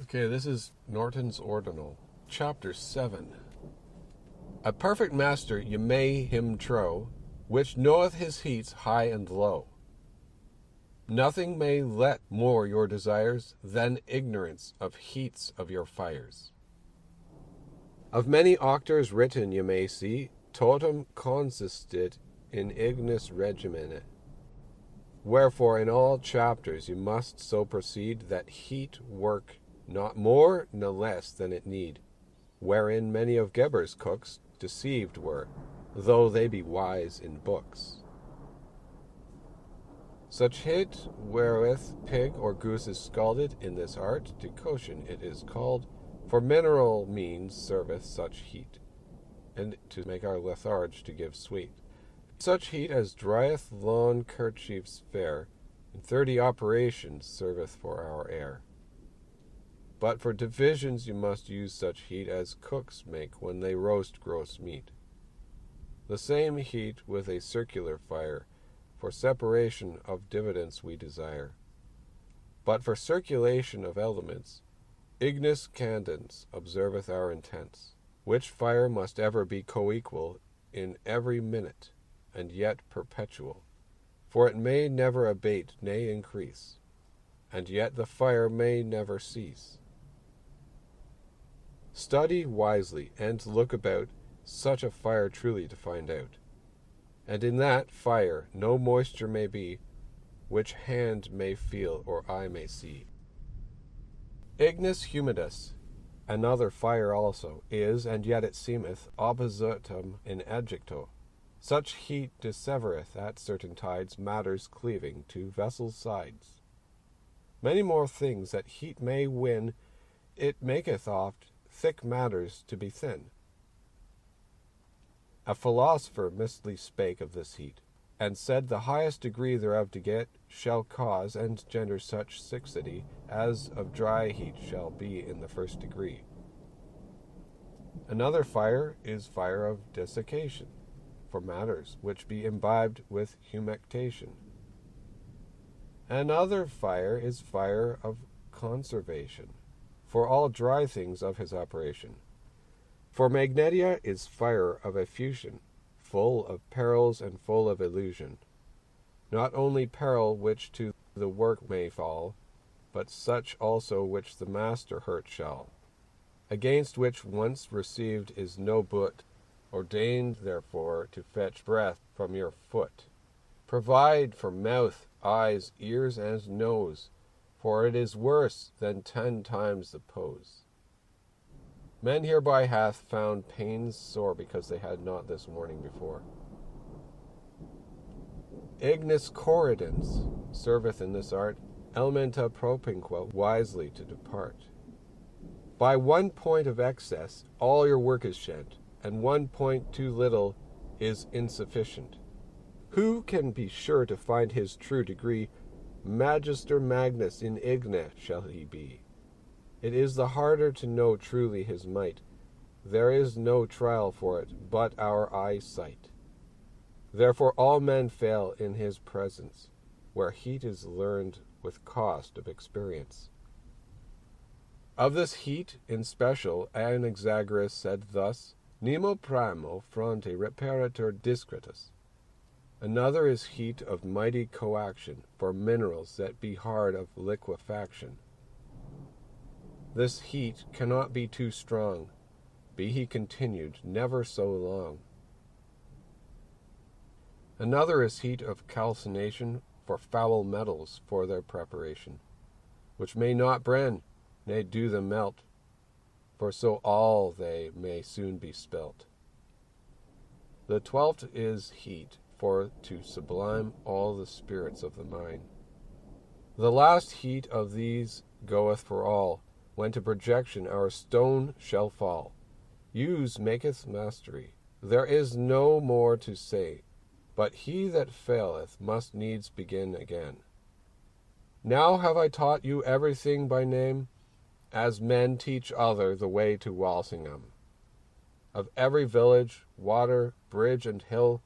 Okay, this is Norton's Ordinal, Chapter 7. A perfect master ye may him trow, which knoweth his heats high and low. Nothing may let more your desires than ignorance of heats of your fires. Of many octors written ye may see, totum consistit in ignis regimine. Wherefore in all chapters you must so proceed that heat work not more no less than it need, wherein many of Geber's cooks deceived were, though they be wise in books. Such heat wherewith pig or goose is scalded, in this art decoction it is called, for mineral means serveth such heat, and to make our letharge to give sweet. Such heat as drieth lawn kerchiefs fair, in 30 operations serveth for our air. But for divisions you must use such heat as cooks make when they roast gross meat. The same heat with a circular fire, for separation of dividends we desire. But for circulation of elements, ignis candens observeth our intents, which fire must ever be coequal in every minute, and yet perpetual, for it may never abate, nay increase, and yet the fire may never cease. Study wisely, and look about such a fire truly to find out. And in that fire no moisture may be, which hand may feel or eye may see. Ignis humidus, another fire also, is, and yet it seemeth, oppositum in adjecto. Such heat dissevereth at certain tides matters cleaving to vessels' sides. Many more things that heat may win, it maketh oft thick matters to be thin. A philosopher mistly spake of this heat, and said the highest degree thereof to get shall cause and gender such secrecy as of dry heat shall be in the first degree. Another fire is fire of desiccation, for matters which be imbibed with humectation. Another fire is fire of conservation, for all dry things of his operation. For magnetia is fire of effusion, full of perils and full of illusion. Not only peril which to the work may fall, but such also which the master hurt shall, against which once received is no but, ordained therefore to fetch breath from your foot. Provide for mouth, eyes, ears, and nose, for it is worse than 10 times the pose. Men hereby hath found pains sore because they had not this warning before. Ignis corridens serveth in this art, elementa propinqua wisely to depart. By one point of excess all your work is shed, and 1 point too little is insufficient. Who can be sure to find his true degree? Magister magnus in igne shall he be. It is the harder to know truly his might. There is no trial for it but our eyesight. Therefore all men fail in his presence, where heat is learned with cost of experience. Of this heat in special Anaxagoras said thus, Nemo primo fronte reparatur discretus. Another is heat of mighty coaction, for minerals that be hard of liquefaction. This heat cannot be too strong, be he continued never so long. Another is heat of calcination, for foul metals for their preparation, which may not brenn, nay do them melt, for so all they may soon be spilt. The 12th is heat, for to sublime all the spirits of the mind. The last heat of these goeth for all, when to projection our stone shall fall. Use maketh mastery. There is no more to say, but he that faileth must needs begin again. Now have I taught you everything by name, as men teach other the way to Walsingham. Of every village, water, bridge, and hill,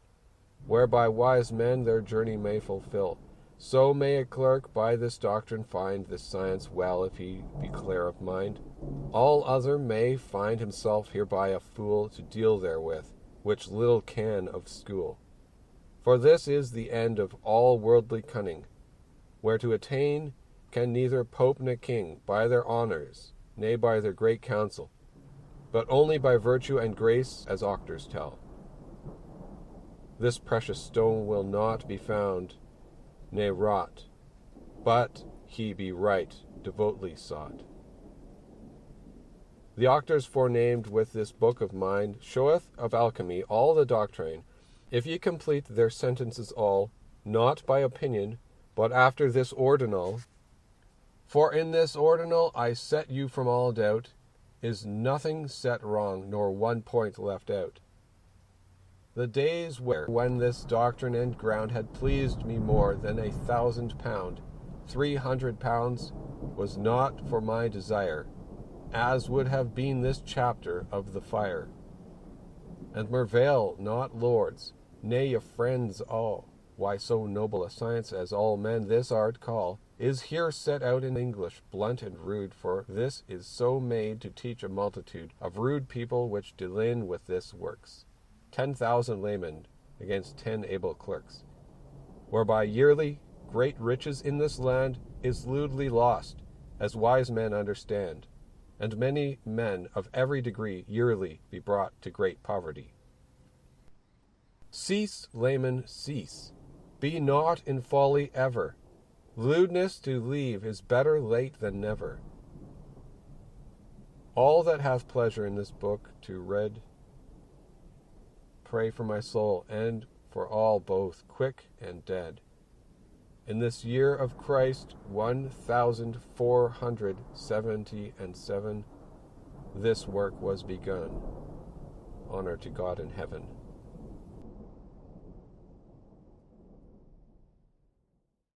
whereby wise men their journey may fulfill, So may a clerk by this doctrine find this science well, if he be clear of mind. All other may find himself hereby a fool to deal therewith, which little can of school. For this is the end of all worldly cunning, where to attain can neither pope ne king by their honours, nay by their great council, but only by virtue and grace, as auctors tell. This precious stone will not be found, ne wrought, but he be right devotedly sought. The auctors forenamed with this book of mine showeth of alchemy all the doctrine, if ye complete their sentences all, not by opinion, but after this Ordinall. For in this Ordinall I set you from all doubt, is nothing set wrong, nor one point left out. The days when this doctrine and ground had pleased me more than £1,000, 300 pounds was not for my desire, as would have been this chapter of the fire. And mervail not, lords, nay, ye friends all, why so noble a science as all men this art call, is here set out in English, blunt and rude, for this is so made to teach a multitude of rude people which deal in with this works. 10,000 laymen against 10 able clerks, whereby yearly great riches in this land is lewdly lost, as wise men understand, and many men of every degree yearly be brought to great poverty. Cease, laymen, cease. Be not in folly ever. Lewdness to leave is better late than never. All that hath pleasure in this book to read, pray for my soul, and for all both quick and dead. In this year of Christ 1477, this work was begun. Honor to God in heaven.